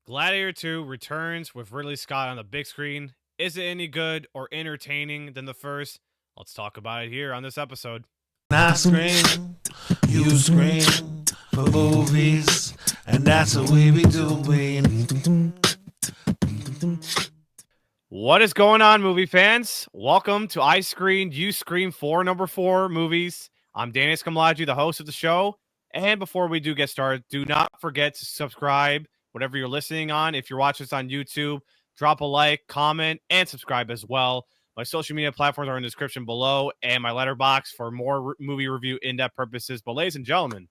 Gladiator II returns with Ridley Scott on the big screen. Is it any good or entertaining than the first? Let's talk about it here on this episode. I scream, you scream for movies, and that's the way we do it. What is going on, movie fans? Welcome to I Screened, You Scream 4, number 4 movies. I'm Danny Scamlaggi, the host of the show. And before we do get started, do not forget to subscribe, whatever you're listening on. If you're watching this on YouTube, drop a like, comment, and subscribe as well. My social media platforms are in the description below, and my Letterboxd for more movie review in-depth purposes. But ladies and gentlemen,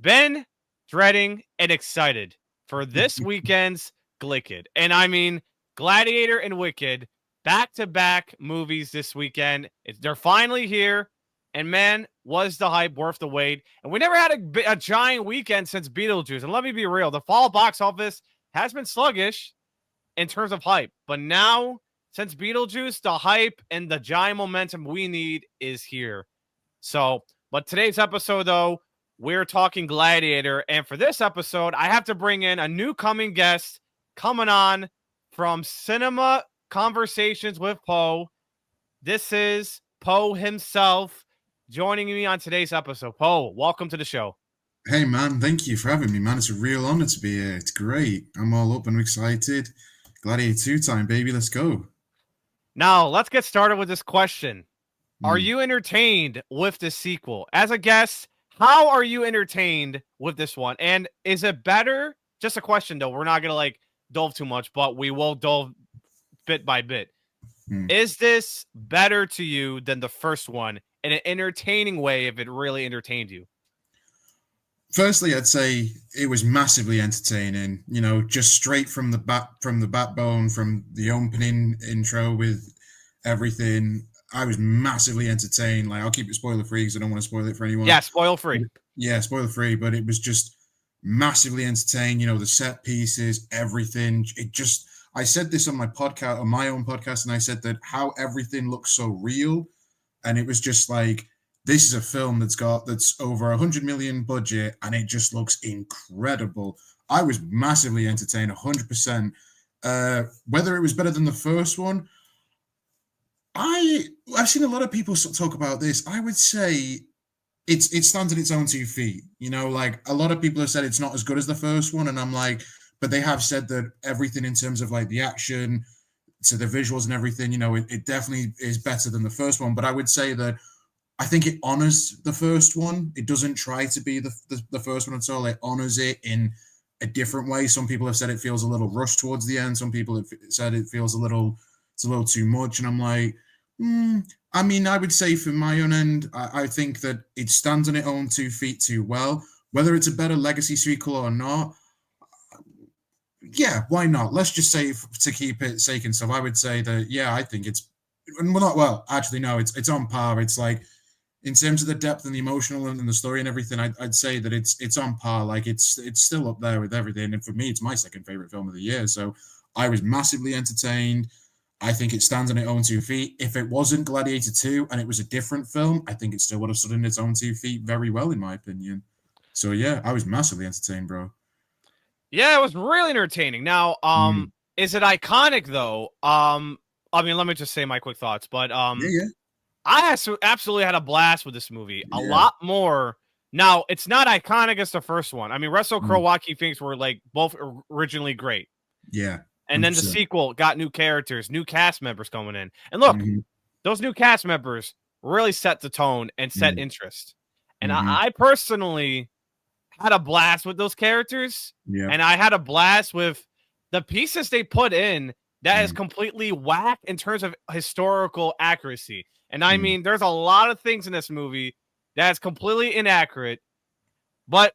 been dreading and excited for this weekend's Glicked. And I mean, Gladiator and Wicked, back-to-back movies this weekend. They're finally here. And man, was the hype worth the wait. And we never had a giant weekend since Beetlejuice. And let me be real, the fall box office has been sluggish in terms of hype. But now, since Beetlejuice, the hype and the giant momentum we need is here. So, but today's episode, though, we're talking Gladiator. And for this episode, I have to bring in a new coming guest coming on from Cinema Conversations with Poe. This is Poe himself joining me on today's episode. Poe, welcome to the show. Hey, man. Thank you for having me, man. It's a real honor to be here. It's great. I'm all up and excited. Gladiator II time, baby. Let's go. Now, let's get started with this question. Are you entertained with the sequel? As a guest, how are you entertained with this one? And is it better? Just a question, though. We're not going to, delve too much, but we will delve bit by bit. Is this better to you than the first one in an entertaining way if it really entertained you? Firstly, I'd say it was massively entertaining, just straight from the backbone, from the opening intro with everything. I was massively entertained. I'll keep it spoiler free because I don't want to spoil it for anyone. Yeah, spoiler free. Yeah, spoiler free, but it was just massively entertaining, the set pieces, everything. I said this on my podcast, on my own podcast, and I said that how everything looks so real. And it was just like, this is a film that's over 100 million budget, and it just looks incredible. I was massively entertained, 100%. Whether it was better than the first one, I've seen a lot of people talk about this. I would say it stands on its own 2 feet. A lot of people have said it's not as good as the first one, and I'm like, but they have said that everything in terms of the action to the visuals and everything, it definitely is better than the first one. But I would say that I think it honors the first one. It doesn't try to be the first one at all. It honors it in a different way. Some people have said it feels a little rushed towards the end. Some people have said it feels it's a little too much. And I'm like, I would say from my own end, I think that it stands on its own 2 feet too well. Whether it's a better legacy sequel or not, yeah, why not? Let's just say, to keep it sake and stuff, I would say that, yeah, I think it's, actually, no, it's on par. It's in terms of the depth and the emotional and the story and everything, I'd say that it's on par. It's still up there with everything. And for me, it's my second favorite film of the year. So I was massively entertained. I think it stands on its own 2 feet. If it wasn't Gladiator II and it was a different film, I think it still would have stood on its own 2 feet very well, in my opinion. So yeah, I was massively entertained, bro. Yeah, it was really entertaining. Now, is it iconic though? Let me just say my quick thoughts. But Yeah. I absolutely had a blast with this movie. A lot more. Now, it's not iconic as the first one. I mean, Russell Crowe, Joaquin Phoenix were both originally great. Yeah. 100%. And then the sequel got new characters, new cast members coming in. And look, those new cast members really set the tone and set interest. And I personally had a blast with those characters. Yeah. And I had a blast with the pieces they put in that is completely whack in terms of historical accuracy. And I mean, there's a lot of things in this movie that's completely inaccurate, but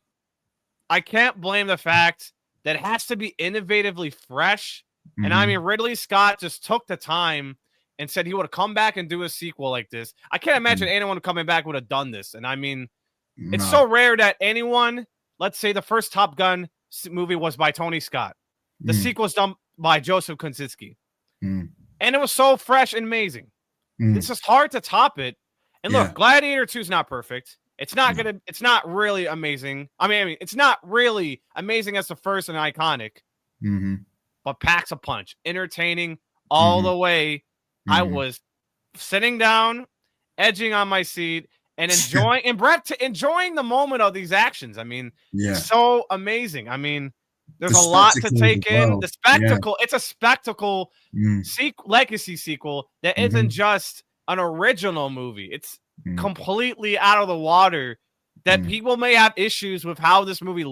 I can't blame the fact that it has to be innovatively fresh. And I mean, Ridley Scott just took the time and said he would come back and do a sequel like this. I can't imagine anyone coming back would have done this. And I mean, it's so rare that anyone, let's say the first Top Gun movie was by Tony Scott. The sequel was done by Joseph Kosinski. And it was so fresh and amazing. It's just hard to top it. And look, Gladiator 2 is not perfect. It's not really amazing. I mean, it's not really amazing as the first and iconic. but packs a punch, entertaining all the way. I was sitting down, edging on my seat, and enjoying the moment of these actions. I mean, it's so amazing. I mean, there's The a lot to spectacle as take in. well. The spectacle, it's a spectacle legacy sequel that isn't just an original movie. It's completely out of the water that people may have issues with how this movie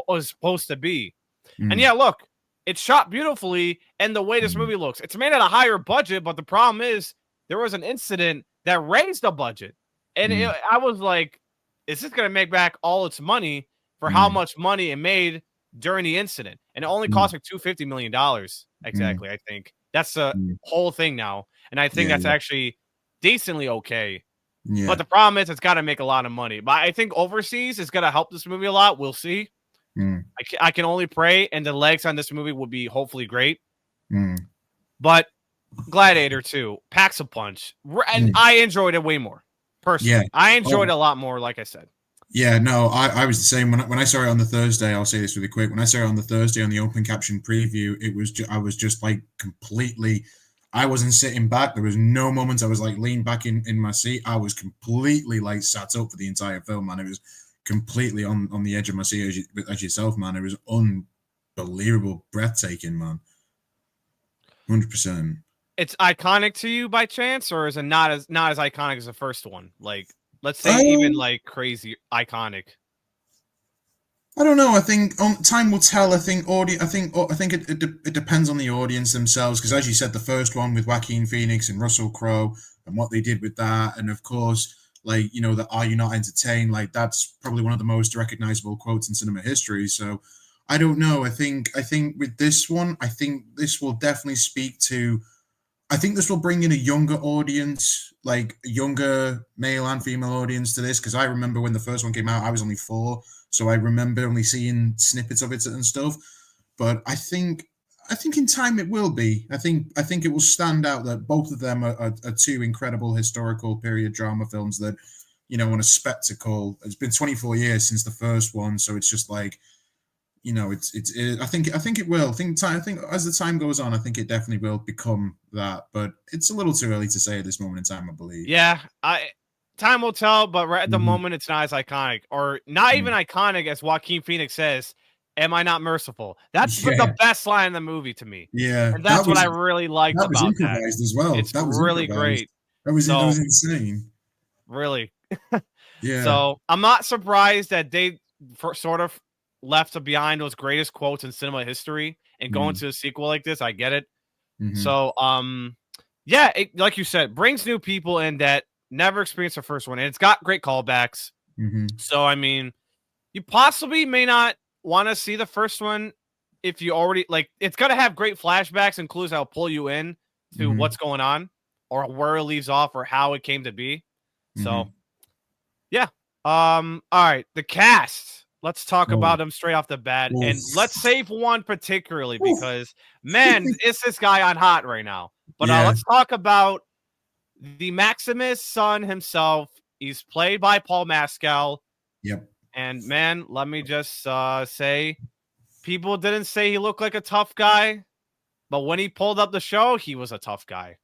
was supposed to be. And yeah, look, it's shot beautifully, and the way this movie looks, it's made at a higher budget, but the problem is there was an incident that raised the budget. And I was like, is this going to make back all its money for how much money it made during the incident? And it only cost like $250 million. Exactly. I think that's the whole thing now. And I think that's actually decently okay. Yeah. But the problem is it's got to make a lot of money. But I think overseas is going to help this movie a lot. We'll see. I can only pray, and the legs on this movie would be hopefully great. But Gladiator II packs a punch, and I enjoyed it way more personally. Yeah. I enjoyed it a lot more, like I said. Yeah, no, I was the same when I saw it on the Thursday. I'll say this really quick. When I saw it on the Thursday on the open caption preview, I was just like completely. I wasn't sitting back. There was no moment I was like leaned back in my seat. I was completely like sat up for the entire film, man. It was completely on the edge of my seat as yourself, man. It was unbelievable, breathtaking, man. 100%. It's iconic to you by chance, or is it not as iconic as the first one? Like, let's say even like crazy iconic. I don't know. I think time will tell. I think it depends on the audience themselves. Because as you said, the first one with Joaquin Phoenix and Russell Crowe and what they did with that, and of course, like, you know, the "Are you not entertained?" Like, that's probably one of the most recognizable quotes in cinema history. So I don't know. I think with this one, I think this will definitely speak to. I think this will bring in a younger audience, like a younger male and female audience to this. Because I remember when the first one came out, I was only 4. So I remember only seeing snippets of it and stuff. But I think in time it will be. I think it will stand out that both of them are 2 incredible historical period drama films that, you know, on a spectacle. It's been 24 years since the first one, so it's just like, you know, I think it will. I think as the time goes on, I think it definitely will become that. But it's a little too early to say at this moment in time, I believe. Yeah, time will tell, but right at the moment, it's not as iconic, or not even iconic as Joaquin Phoenix says, "Am I not merciful?" That's the best line in the movie to me. Yeah, and that's what I really liked about that. Improvised as well. It's that was really improvised. great. That was insane. Really. Yeah. So I'm not surprised that they sort of left behind those greatest quotes in cinema history and go into a sequel like this. I get it. So, yeah, like you said, brings new people in that never experienced the first one, and it's got great callbacks. So, I mean, you possibly may not want to see the first one if you already like. It's gonna have great flashbacks and clues that'll pull you in to what's going on or where it leaves off or how it came to be. So, yeah. All right, the cast. Let's talk about them straight off the bat, and let's save one particularly because, man, is this guy on hot right now? But let's talk about the Maximus son himself. He's played by Paul Mescal. Yep. And man, let me just say, people didn't say he looked like a tough guy, but when he pulled up the show, he was a tough guy.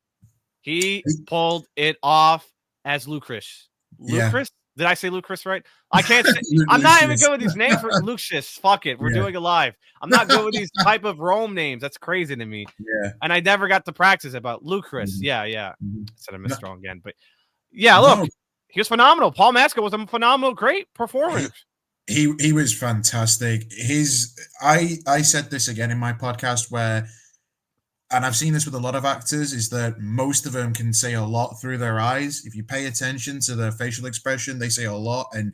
He pulled it off as Lucas. Lucas? Did I say Lucas right? I can't say. I'm not even good with these names for Lucius. Fuck it. We're doing it live. I'm not good with these type of Rome names. That's crazy to me. Yeah. And I never got to practice about Lucas. Yeah. Said I missed strong again. But yeah, look, he was phenomenal. Paul Mescal was a phenomenal, great performer. He was fantastic. I said this again in my podcast where, and I've seen this with a lot of actors, is that most of them can say a lot through their eyes. If you pay attention to their facial expression, they say a lot. And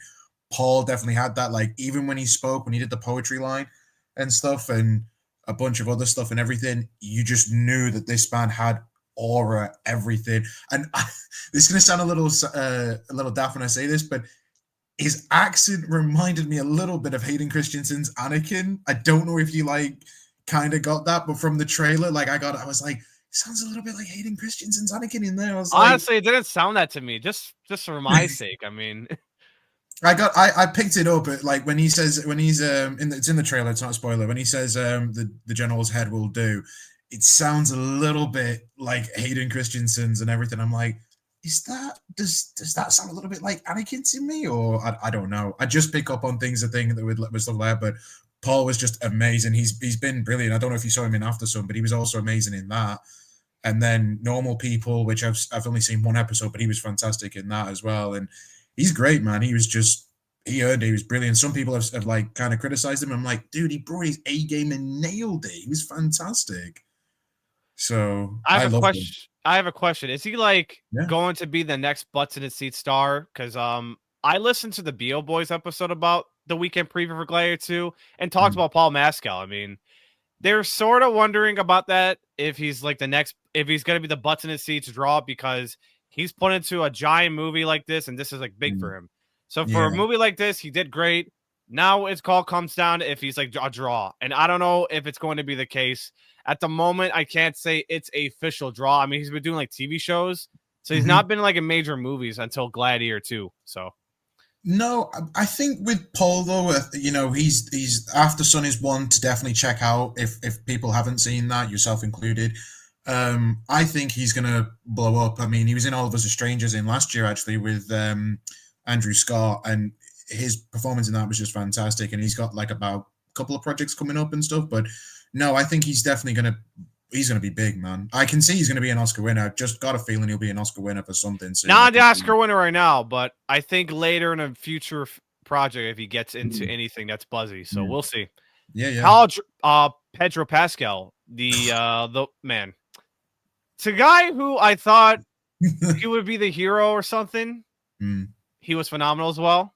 Paul definitely had that. Like, even when he spoke, when he did the poetry line and stuff and a bunch of other stuff and everything, you just knew that this man had aura, everything. And this is going to sound a little daft when I say this, but his accent reminded me a little bit of Hayden Christensen's Anakin. I don't know if you kind of got that, but from the trailer, I was like, sounds a little bit like Hayden Christensen's Anakin in there. I was honestly, it didn't sound that to me. Just for my sake. I mean, I picked it up at, like, when he's it's in the trailer, it's not a spoiler. When he says the general's head will do, it sounds a little bit like Hayden Christensen's and everything. I'm like, does that sound a little bit like Anakin to me? Or I don't know. I just pick up on things that with stuff like that, but Paul was just amazing. He's been brilliant. I don't know if you saw him in After Sun, but he was also amazing in that. And then Normal People, which I've only seen one episode, but he was fantastic in that as well. And he's great, man. He earned it. He was brilliant. Some people have like kind of criticized him. I'm like, dude, he brought his A game and nailed it. He was fantastic. So I have a loved question. him. I have a question. Is he like Yeah. going to be the next butts in the seat star? Because I listened to the BO Boys episode about the weekend preview for Gladiator 2 and talked about Paul Mescal. I mean, they're sort of wondering about that, if he's like if he's going to be the butts in the seats draw, because he's put into a giant movie like this, and this is like big for him. So for a movie like this, he did great. Now it's call comes down to if he's like a draw, and I don't know if it's going to be the case. At the moment, I can't say it's a official draw. I mean, he's been doing like TV shows, so he's not been like in major movies until Gladiator II. So no, I think with Paul though, he's After Sun is one to definitely check out if people haven't seen that, yourself included. I think he's gonna blow up. I mean, he was in All of Us as Strangers in last year actually with Andrew Scott, and his performance in that was just fantastic. And he's got like about a couple of projects coming up and stuff. But no, I think he's definitely gonna be big, man. I can see he's gonna be an Oscar winner. I've just got a feeling he'll be an Oscar winner for something soon. not the Oscar winner right now, but I think later in a future project if he gets into anything that's buzzy. So we'll see. Yeah. Pedro Pascal, the man. It's a guy who I thought he would be the hero or something. He was phenomenal as well.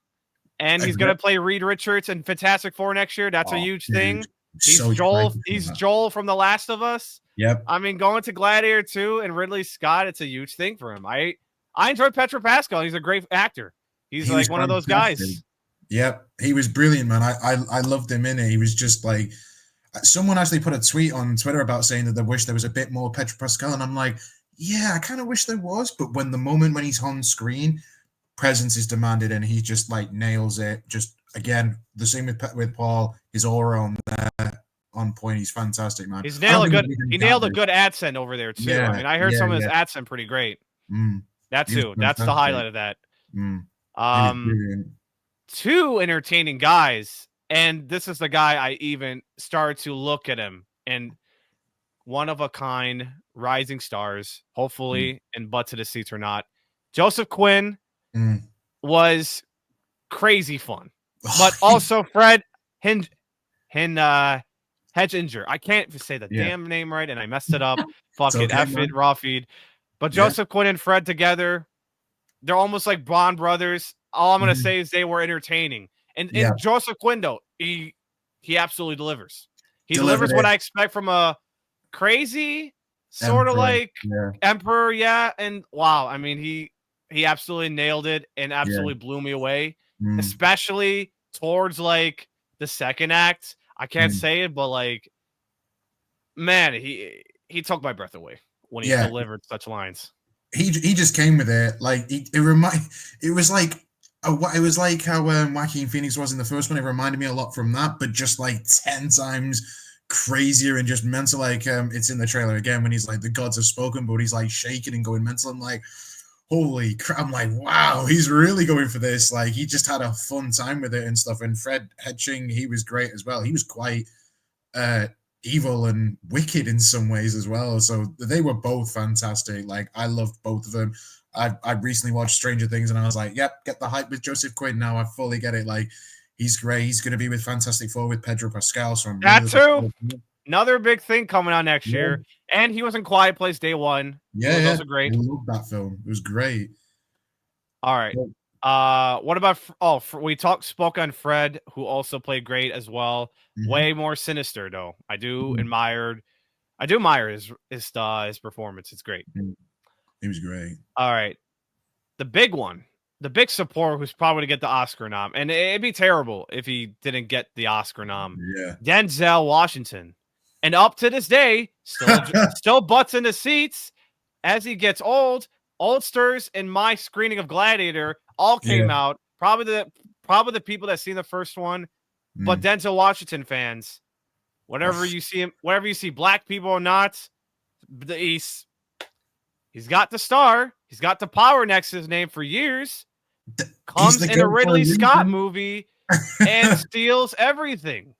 And he's going to play Reed Richards in Fantastic Four next year. That's a huge thing. He's so Joel. He's Joel from The Last of Us. Yep. I mean, going to Gladiator 2 and Ridley Scott, it's a huge thing for him. I enjoy Pedro Pascal. He's a great actor. He's like one of those guys. Yep. He was brilliant, man. I loved him in it. He was just like, someone actually put a tweet on Twitter about saying that they wish there was a bit more Pedro Pascal. And I'm like, yeah, I kind of wish there was. But when he's on screen, presence is demanded and he just like nails it. Just again, the same with Paul, his aura on there, on point. He's fantastic, man. He nailed a good accent over there too. Yeah, I mean, I heard some of his accent pretty great. That too. That's the highlight of that. Two entertaining guys, and this is the guy I even started to look at him, and one of a kind, rising stars, hopefully, and butts to the seats or not. Joseph Quinn was crazy fun, but also Fred Hedginger. I can't say the damn name right, and I messed it up. Fuck it, F it, raw feed. But Joseph Quinn and Fred together, they're almost like Bond brothers. All I'm gonna say is they were entertaining. And Joseph Quinn, though, he absolutely delivers. He delivers what I expect from a crazy sort of like Emperor, and wow, I mean he absolutely nailed it and absolutely blew me away, especially towards like the second act. I can't say it, but like, man, he took my breath away when he delivered such lines. He just came with it. Like it was like how Joaquin Phoenix was in the first one. It reminded me a lot from that, but just like 10 times crazier and just mental. Like it's in the trailer again when he's like, the gods have spoken, but he's like shaking and going mental. I'm like, holy crap. I'm like, wow, he's really going for this. Like he just had a fun time with it and stuff. And Fred Hedging, he was great as well. He was quite evil and wicked in some ways as well. So they were both fantastic. Like I loved both of them. I recently watched Stranger Things and I was like, yep, get the hype with Joseph Quinn. Now I fully get it. Like he's great. He's going to be with Fantastic Four with Pedro Pascal. So that too. Another big thing coming out next year. And he was in Quiet Place Day One. Yeah, it was also great. I love that film. It was great. All right. What about we spoke on Fred, who also played great as well. Way more sinister though. I do admire his performance. It's great. He was great. All right. The big one, the big support who's probably to get the Oscar nom, and it'd be terrible if he didn't get the Oscar nom. Yeah. Denzel Washington. And up to this day, still butts in the seats as he gets old. Oldsters in my screening of Gladiator all came out. Probably probably the people that seen the first one, but Denzel Washington fans, whatever you see him, whatever you see, black people or not, he's got the star, he's got the power next to his name for years. Comes in a Ridley Scott movie and steals everything.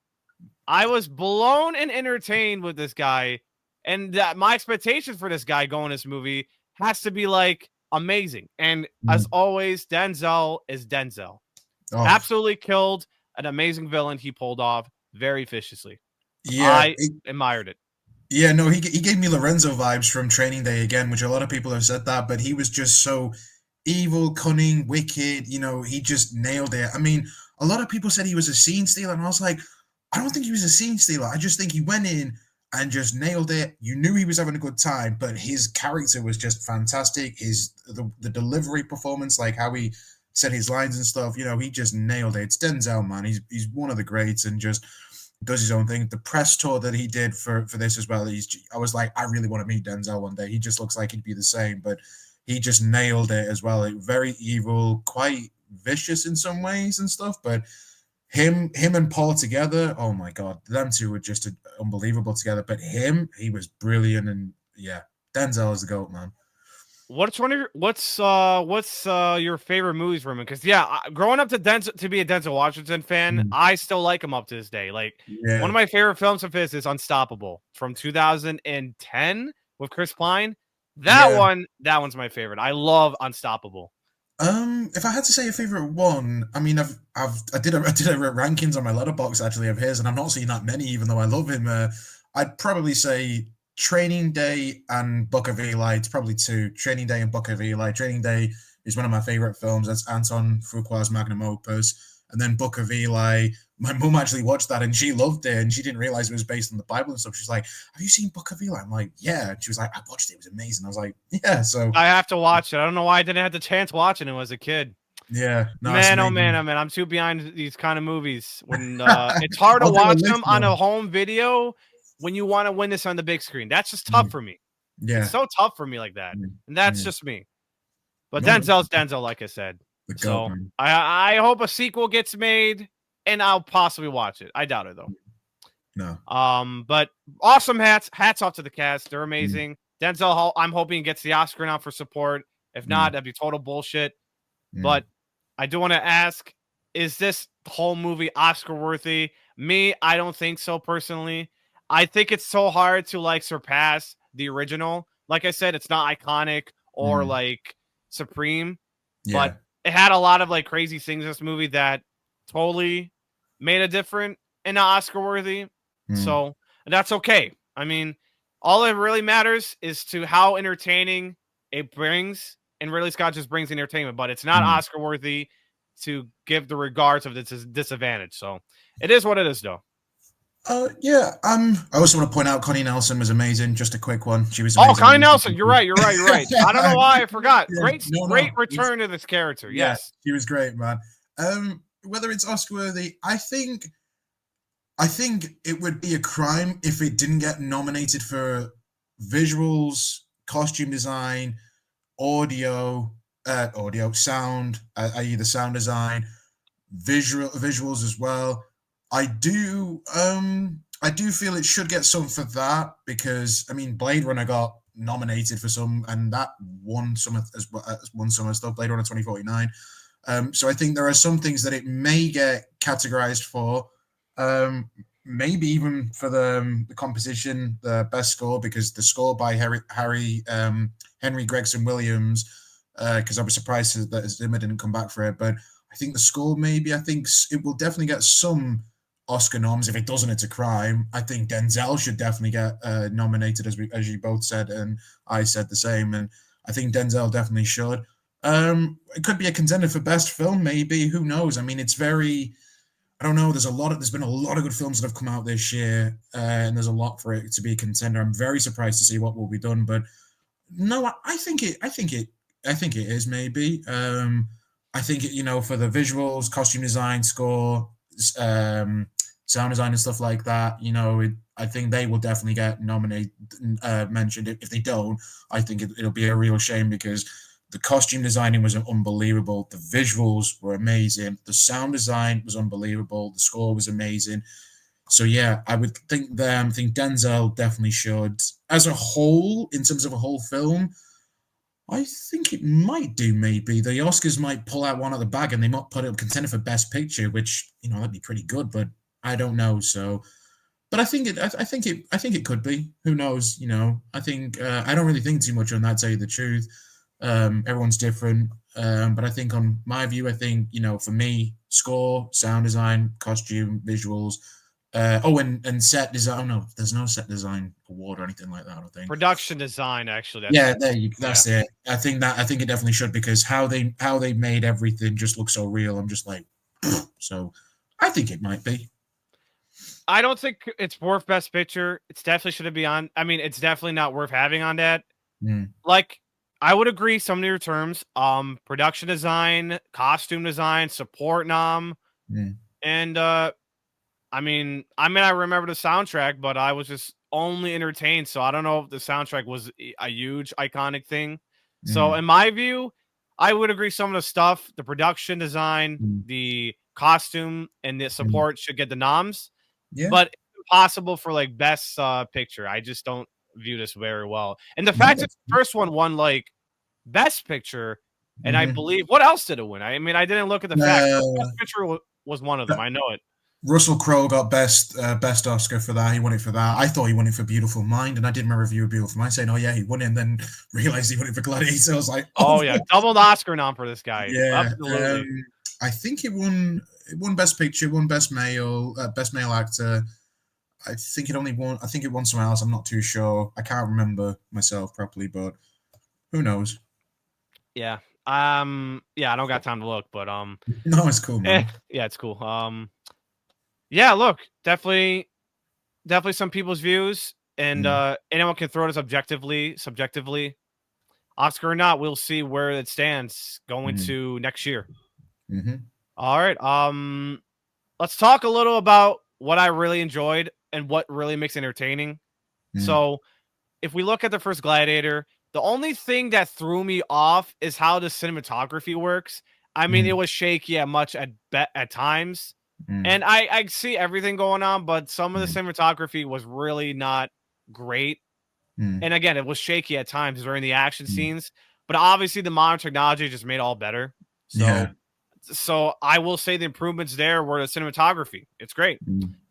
I was blown and entertained with this guy, and that my expectations for this guy going this movie has to be like amazing. And as always, Denzel is Denzel. Absolutely killed an amazing villain he pulled off very viciously. Yeah, I admired it. Yeah, no, he gave me Lorenzo vibes from Training Day again, which a lot of people have said that, but he was just so evil, cunning, wicked. You know, he just nailed it. I mean, a lot of people said he was a scene stealer, and I was like, I don't think he was a scene stealer. I just think he went in and just nailed it. You knew he was having a good time, but his character was just fantastic. The delivery performance, like how he said his lines and stuff, you know, he just nailed it. It's Denzel, man. He's one of the greats and just does his own thing. The press tour that he did for this as well, I was like, I really want to meet Denzel one day. He just looks like he'd be the same, but he just nailed it as well. Very evil, quite vicious in some ways and stuff, but him and Paul together, oh my God, them two were just unbelievable together. But he was brilliant, and yeah, Denzel is the GOAT, man. What's your favorite movies from him? Because growing up to be a Denzel Washington fan, I still like him up to this day. Like one of my favorite films of his is Unstoppable from 2010 with Chris Pine. That one's my favorite. I love Unstoppable. If I had to say a favorite one, I mean, I did a rankings on my Letterboxd actually of his, and I'm not seeing that many, even though I love him. I'd probably say Training Day and Book of Eli. It's probably two. Training Day and Book of Eli. Training Day is one of my favorite films. That's Anton Fuqua's magnum opus. And then Book of Eli, my mum actually watched that and she loved it, and she didn't realize it was based on the Bible and stuff. She's like, have you seen Book of Eli? I'm like, yeah. And she was like, I watched it. It was amazing. I was like, yeah. So I have to watch it. I don't know why I didn't have the chance watching it as a kid. Yeah. No, man, oh man. I'm too behind these kind of movies. When it's hard to watch them on a home video when you want to win this on the big screen. That's just tough for me. Yeah. It's so tough for me like that. And that's just me. But Denzel's Denzel, like I said. So I hope a sequel gets made, and I'll possibly watch it. I doubt it though. No. But awesome hats off to the cast. They're amazing. Denzel, I'm hoping he gets the Oscar now for support. If not, that'd be total bullshit. But I do want to ask, is this whole movie Oscar worthy? Me, I don't think so personally. I think it's so hard to like surpass the original. Like I said, it's not iconic or like supreme, but it had a lot of like crazy things in this movie that totally made it different and not Oscar worthy. So that's okay. I mean, all it really matters is to how entertaining it brings, and Ridley Scott just brings entertainment, but it's not Oscar worthy to give the regards of this disadvantage. So it is what it is, though. I also want to point out Connie Nelson was amazing. Just a quick one. She was amazing. Oh, Connie Nelson. You're right. I don't know why I forgot. Great return to this character. Yes. She was great, man. Whether it's Oscar worthy, I think it would be a crime if it didn't get nominated for visuals, costume design, audio, sound, i.e. the sound design, visuals as well. I do feel it should get some for that, because I mean Blade Runner got nominated for some, and that won some stuff. Blade Runner 2049. So I think there are some things that it may get categorized for. Maybe even for the composition, the best score, because the score by Henry Gregson Williams, because I was surprised that Zimmer didn't come back for it, but I think the score I think it will definitely get some Oscar noms. If it doesn't, it's a crime. I think Denzel should definitely get nominated, as you both said, and I said the same, and I think Denzel definitely should. It could be a contender for best film, maybe. Who knows? I mean, it's very... I don't know. There's been a lot of good films that have come out this year, and there's a lot for it to be a contender. I'm very surprised to see what will be done, but no, I think it is maybe. I think for the visuals, costume design, score, sound design, and stuff like that. I think they will definitely get mentioned. If they don't, I think it'll be a real shame, because The costume designing was unbelievable. The visuals were amazing. The sound design was unbelievable. The score was amazing. So yeah, I would think Denzel definitely should. As a whole, in terms of a whole film, I think it might do. Maybe the Oscars might pull out one of the bag and they might put it up contender for Best Picture, which that'd be pretty good. But I don't know. So, but I think it could be. Who knows? I think I don't really think too much on that. To tell you the truth, everyone's different. But I think on my view, I think for me, score, sound design, costume, visuals. And set design. Oh no, there's no set design award or anything like that. I don't think. Production design, actually. That's it. I think it definitely should, because how they made everything just look so real. I'm just like, so I think it might be. I don't think it's worth Best Picture. It's definitely should be on. I mean, it's definitely not worth having on that. Like, I would agree some of your terms. Production design, costume design, support nom, and I remember the soundtrack, but I was just only entertained. So I don't know if the soundtrack was a huge iconic thing. So in my view, I would agree some of the stuff, the production design, the costume, and the support should get the noms. Yeah. But it's impossible for like Best Picture. I just don't view this very well. And the fact that the first one won like Best Picture, and I believe, what else did it win? I mean, I didn't look at the facts. Best Picture was one of them. I know it. Russell Crowe got best Oscar for that. He won it for that. I thought he won it for Beautiful Mind, and I did my review of Beautiful Mind saying, "Oh yeah, he won it," and then realized he won it for Gladiator. I was like, "Oh yeah, double Oscar nom for this guy." Yeah, absolutely. I think it won Best Picture, won Best Male Actor. I think it won somewhere else. I'm not too sure. I can't remember myself properly, but who knows? Yeah. I don't got time to look, but no, it's cool, man. Yeah, it's cool. Yeah, look, definitely some people's views, and anyone can throw this subjectively. Oscar or not, we'll see where it stands going to next year. All right. Let's talk a little about what I really enjoyed and what really makes entertaining. So, if we look at the first Gladiator, the only thing that threw me off is how the cinematography works. I mean, it was shaky at times. And I see everything going on, but some of the cinematography was really not great. And again, it was shaky at times during the action scenes. But obviously, the modern technology just made it all better. So I will say the improvements there were the cinematography. It's great.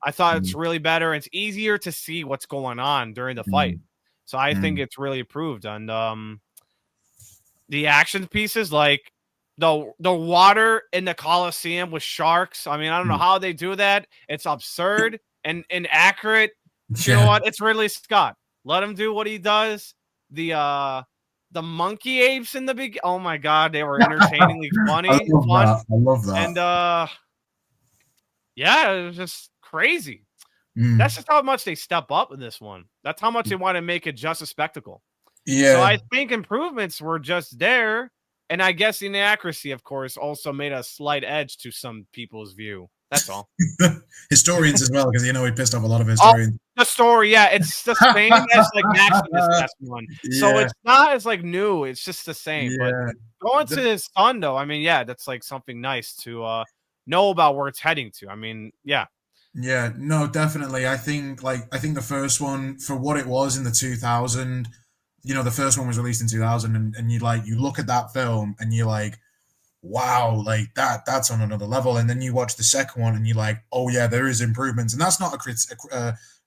I thought it's really better. It's easier to see what's going on during the fight. So I think it's really improved. And the action pieces, like the water in the Coliseum with sharks. I mean, I don't know how they do that. It's absurd and inaccurate. You know what? It's Ridley Scott. Let him do what he does. The monkey apes in the big. Oh my God, they were entertainingly funny. I love that. And yeah, it was just crazy. That's just how much they step up in this one. That's how much they want to make it just a spectacle. Yeah. So I think improvements were just there. And I guess the inaccuracy, of course, also made a slight edge to some people's view. That's all. Historians as well, because he pissed off a lot of historians. The story, yeah, it's the same as like Maximus last one. So it's not as like new, it's just the same. But going to his son, though, I mean, yeah, that's like something nice to know about where it's heading to. I mean, yeah. Yeah, no, definitely. I think the first one, for what it was in the 2000, the first one was released in 2000, and you look at that film and you're like, wow, like that's on another level. And then you watch the second one and you're like, oh yeah, there is improvements. And that's not a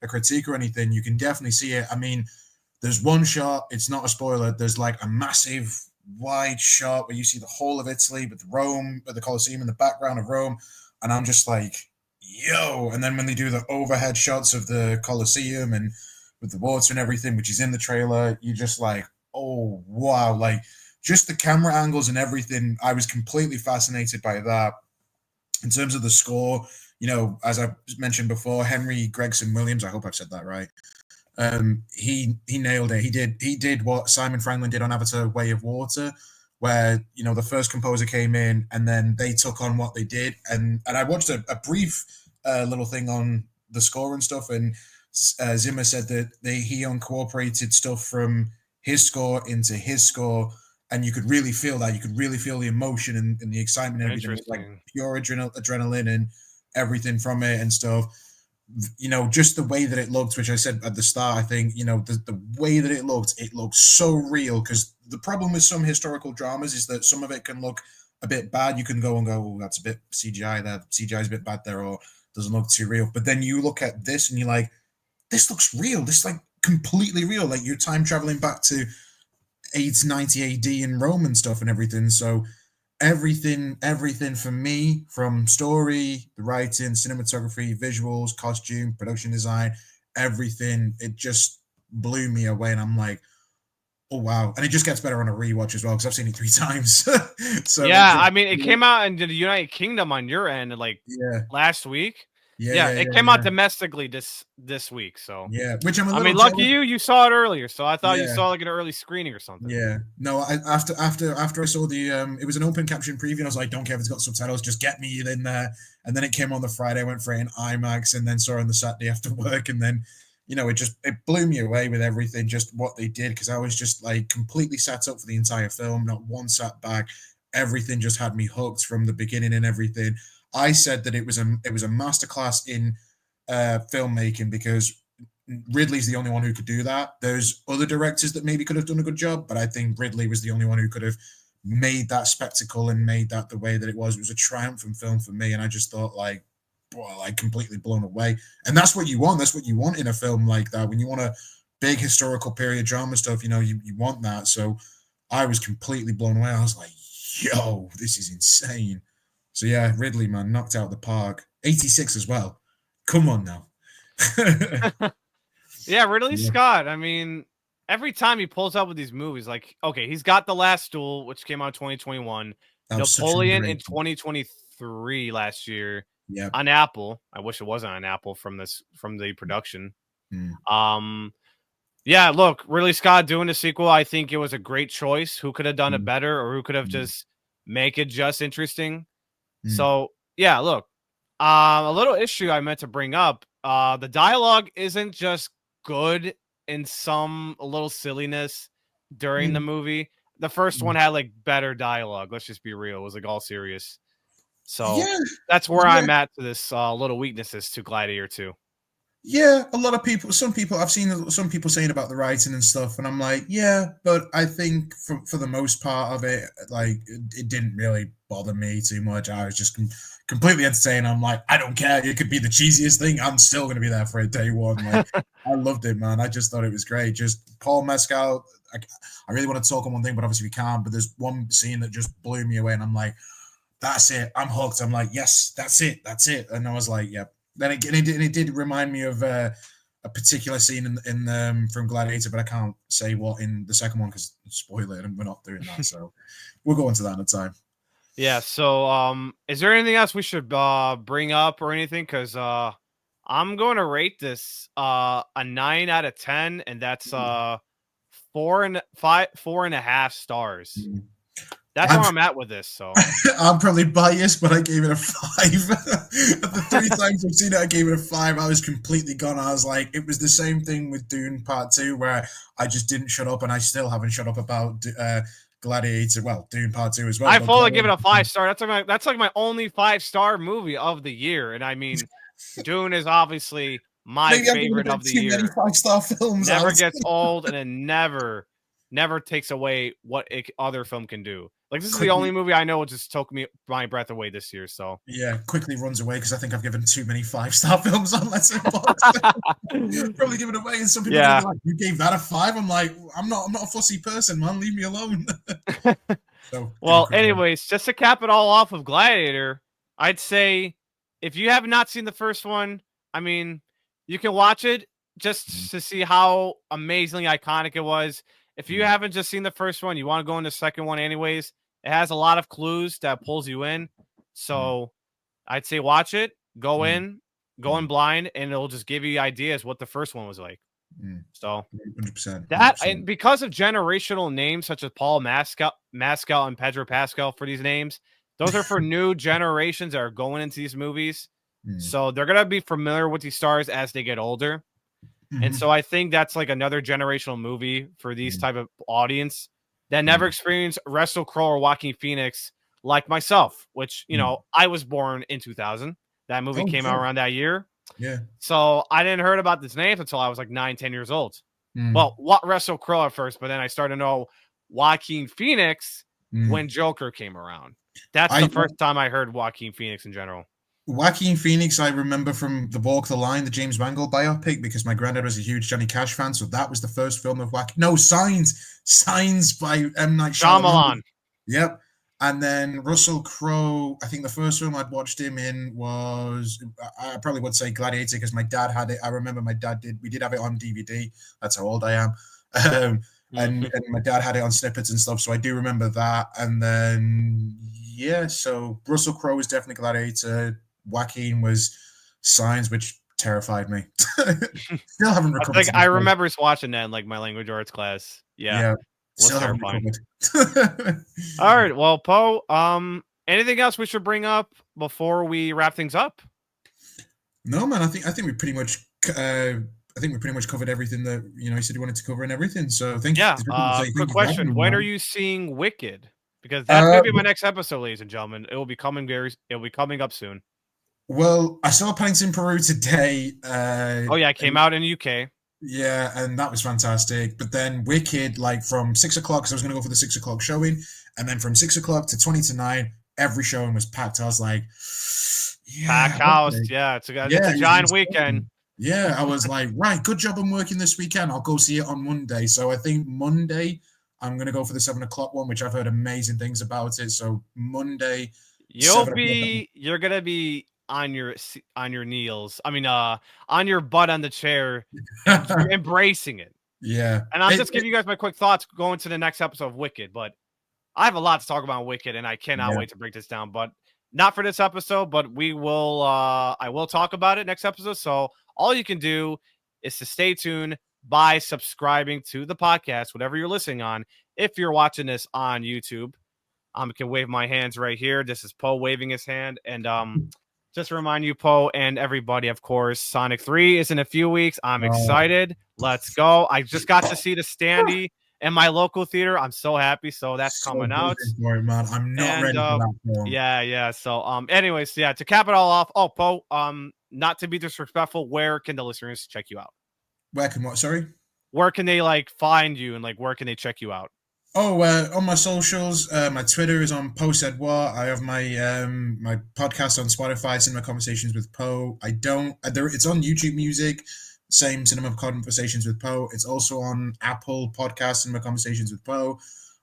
critique or anything. You can definitely see it. I mean, there's one shot, it's not a spoiler, there's like a massive wide shot where you see the whole of Italy with Rome, with the Colosseum in the background of Rome. And I'm just like, yo. And then when they do the overhead shots of the Colosseum and with the water and everything, which is in the trailer, you're just like, oh wow, like just the camera angles and everything. I was completely fascinated by that. In terms of the score, as I mentioned before, Henry Gregson Williams, I hope I've said that right. He nailed it. He did what Simon Franklin did on Avatar: Way of Water, where the first composer came in and then they took on what they did. And I watched a brief little thing on the score and stuff, and Zimmer said that he incorporated stuff from his score into his score, and you could really feel that. You could really feel the emotion and the excitement and everything. It's like Interesting. pure adrenaline and everything from it and stuff. Just the way that it looked, which I said at the start, I think, the way that it looked so real. Because the problem with some historical dramas is that some of it can look a bit bad. You can go and go, oh, that's a bit CGI there. CGI is a bit bad there, or doesn't look too real. But then you look at this and you're like, this looks real. This is like completely real. Like you're time traveling back to 890 AD in Rome and stuff and everything. So everything for me, from story, the writing, cinematography, visuals, costume, production design, everything, it just blew me away. And I'm like, oh wow. And it just gets better on a rewatch as well, because I've seen it 3 times. So Yeah, I mean, it came out in the United Kingdom on your end like yeah, last week. yeah, It came out domestically this week. So yeah, which I'm a I little mean, lucky jealous. you saw it earlier. So I thought you Yeah. saw like an early screening or something. Yeah, no. After I saw the it was an open caption preview. And I was like, don't care if it's got subtitles, just get me in there. And then it came on the Friday. I went for it in IMAX, and then saw it on the Saturday after work. And then, it blew me away with everything, just what they did, because I was just like completely sat up for the entire film, not one sat back. Everything just had me hooked from the beginning and everything. I said that it was a masterclass in filmmaking, because Ridley's the only one who could do that. There's other directors that maybe could have done a good job, but I think Ridley was the only one who could have made that spectacle and made that the way that it was. It was a triumphant film for me, and I just thought, like, boy, like completely blown away. And that's what you want. That's what you want in a film like that. When you want a big historical period drama stuff, you want that. So I was completely blown away. I was like, yo, this is insane. So yeah, Ridley, man, knocked out the park. 86 as well. Come on now. Yeah, Ridley Yeah. Scott. I mean, every time he pulls up with these movies, like, okay, he's got The Last Duel, which came out in 2021, That was such an Napoleon in underrated- 2023 last year Yeah. on Apple. I wish it wasn't on Apple from the production. Yeah, look, Ridley Scott doing the sequel, I think it was a great choice. Who could have done it better, or who could have just make it just interesting? So yeah, look, a little issue I meant to bring up. The dialogue isn't just good in some little silliness during the movie. The first one had like better dialogue. Let's just be real. It was like all serious. So Yeah. that's where Yeah. I'm at to this little weaknesses to Gladiator 2. Yeah, a lot of people, I've seen some people saying about the writing and stuff, and I'm like, yeah, but I think for the most part of it, like, it didn't really bother me too much. I was just completely entertained. I'm like, I don't care. It could be the cheesiest thing. I'm still going to be there for it day one. Like, I loved it, man. I just thought it was great. Just Paul Mescal. I really want to talk on one thing, but obviously we can't. But there's one scene that just blew me away, and I'm like, that's it. I'm hooked. I'm like, yes, that's it. That's it. And I was like, yep. Then it did remind me of a particular scene in from Gladiator, but I can't say what in the second one because spoiler it, and we're not doing that. So we'll go into that in a time. Yeah. So, is there anything else we should bring up or anything? Because I'm going to rate this a 9 out of 10, and that's 4.5 stars. That's where I'm at with this. So I'm probably biased, but I gave it a 5. The 3 times I've seen it, I gave it a 5. I was completely gone. I was like, it was the same thing with Dune Part 2, where I just didn't shut up, and I still haven't shut up about Gladiator. Well, Dune Part 2 as well. I fully give it a 5-star. That's like my only 5-star movie of the year, and I mean, Dune is obviously my favorite of the year. 5-star films Never gets old, and it never takes away what other film can do. Like, this is the only movie I know it just took my breath away this year. So yeah, quickly runs away because I think I've given too many 5-star films on Letterboxd. Probably give it away, and some people are like, "You gave that a 5?" I'm like, I'm not a fussy person, man. Leave me alone. So, well, anyways, just to cap it all off of Gladiator, I'd say if you have not seen the first one, I mean, you can watch it just to see how amazingly iconic it was. If you haven't just seen the first one, you want to go in the second one anyways. It has a lot of clues that pulls you in. So I'd say watch it, go in blind, and it'll just give you ideas what the first one was like. So 100%. That, and because of generational names such as Paul Mescal and Pedro Pascal for these names, those are for new generations that are going into these movies. So they're going to be familiar with these stars as they get older. And so I think that's like another generational movie for these type of audience. that never experienced Russell Crowe or Joaquin Phoenix like myself, which, you know, I was born in 2000. That movie came out around that year. Yeah. So I didn't heard about this name until I was like 9, 10 years old. Mm. Well, what Russell Crowe at first, but then I started to know Joaquin Phoenix when Joker came around. That's the first time I heard Joaquin Phoenix in general. Joaquin Phoenix, I remember from the Walk the Line, the James Mangold biopic, because my granddad was a huge Johnny Cash fan. So that was the first film of Joaquin. No, Signs by M. Night Shyamalan. Yep. And then Russell Crowe, I think the first film I'd watched him in was, I probably would say Gladiator, because my dad had it. I remember my dad we did have it on DVD. That's how old I am. And my dad had it on snippets and stuff. So I do remember that. And then, yeah, so Russell Crowe was definitely Gladiator. Joaquin was Signs, which terrified me. Still haven't recovered. I remember watching that in like my language arts class. Yeah. Still haven't recovered. All right. Well, Poe, anything else we should bring up before we wrap things up? No, man. I think we pretty much covered everything that you said you wanted to cover and everything. So thank you. Yeah. Quick question: when are you seeing Wicked? Because that's gonna be my next episode, ladies and gentlemen. It will be coming up soon. Well, I saw Paddington Peru today. It came out in the UK. Yeah, and that was fantastic. But then Wicked, like from 6 o'clock, because I was going to go for the 6 o'clock showing, and then from 6 o'clock to 20 to 9, every showing was packed. I was like, packed house. Yeah, it's a giant weekend. Yeah, I was like, right, good job I'm working this weekend. I'll go see it on Monday. So I think Monday, I'm going to go for the 7 o'clock one, which I've heard amazing things about it. So Monday, you're going to be on your knees. I mean, on your butt on the chair, embracing it. Yeah. And I'll just give you guys my quick thoughts going to the next episode of Wicked. But I have a lot to talk about Wicked, and I cannot wait to break this down. But not for this episode, but we will. I will talk about it next episode. So all you can do is to stay tuned by subscribing to the podcast, whatever you're listening on. If you're watching this on YouTube, I can wave my hands right here. This is Poe waving his hand, and just to remind you, Poe, and everybody, of course, Sonic 3 is in a few weeks. I'm excited. Let's go. I just got to see the standee in my local theater. I'm so happy. So that's coming out. Sorry, man. I'm not ready for that film. Yeah. So, anyways, to cap it all off. Oh, Poe, not to be disrespectful, where can the listeners check you out? Where can what? Sorry? Where can they find you, and where can they check you out? Oh, on my socials, my Twitter is on Poe Said What. I have my my podcast on Spotify, Cinema Conversations with Poe. It's on YouTube Music, same Cinema Conversations with Poe. It's also on Apple Podcasts, Cinema Conversations with Poe.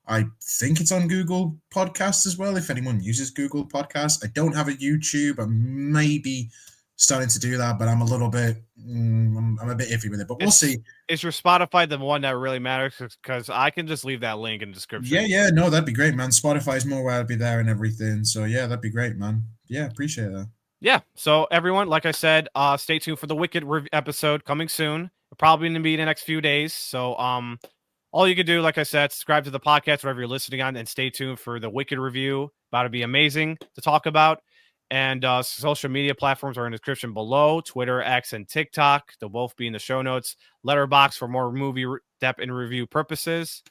I think it's on Google Podcasts as well, if anyone uses Google Podcasts. I don't have a YouTube. I'm maybe starting to do that, but I'm a little bit I'm a bit iffy with it, but we'll see. Is your Spotify the one that really matters? Because I can just leave that link in the description. Yeah, no, that'd be great, man. Spotify is more where I'd be there and everything. So yeah, that'd be great, man. Yeah, appreciate that. Yeah, so everyone, like I said, stay tuned for the Wicked episode coming soon. Probably going to be in the next few days. So all you can do, like I said, subscribe to the podcast, wherever you're listening on, and stay tuned for the Wicked review. About to be amazing to talk about. And social media platforms are in the description below: Twitter, X, and TikTok. They'll both be in the show notes. Letterboxd for more movie depth and review purposes.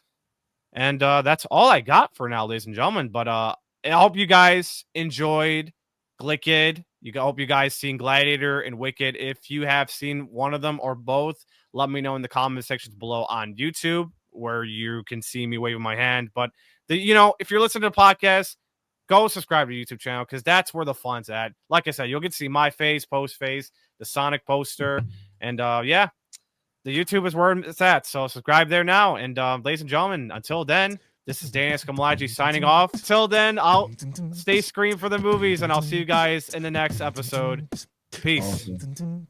And that's all I got for now, ladies and gentlemen. But I hope you guys enjoyed Wicked. I hope you guys seen Gladiator and Wicked. If you have seen one of them or both, let me know in the comment sections below on YouTube, where you can see me waving my hand. But if you're listening to the podcast, go subscribe to the YouTube channel, because that's where the fun's at. Like I said, you'll get to see my face, Poe's face, the Sonic poster, and the YouTube is where it's at. So subscribe there now. And ladies and gentlemen, until then, this is Dan Escamlaji signing off. Till then, I'll stay scream for the movies, and I'll see you guys in the next episode. Peace. Awesome.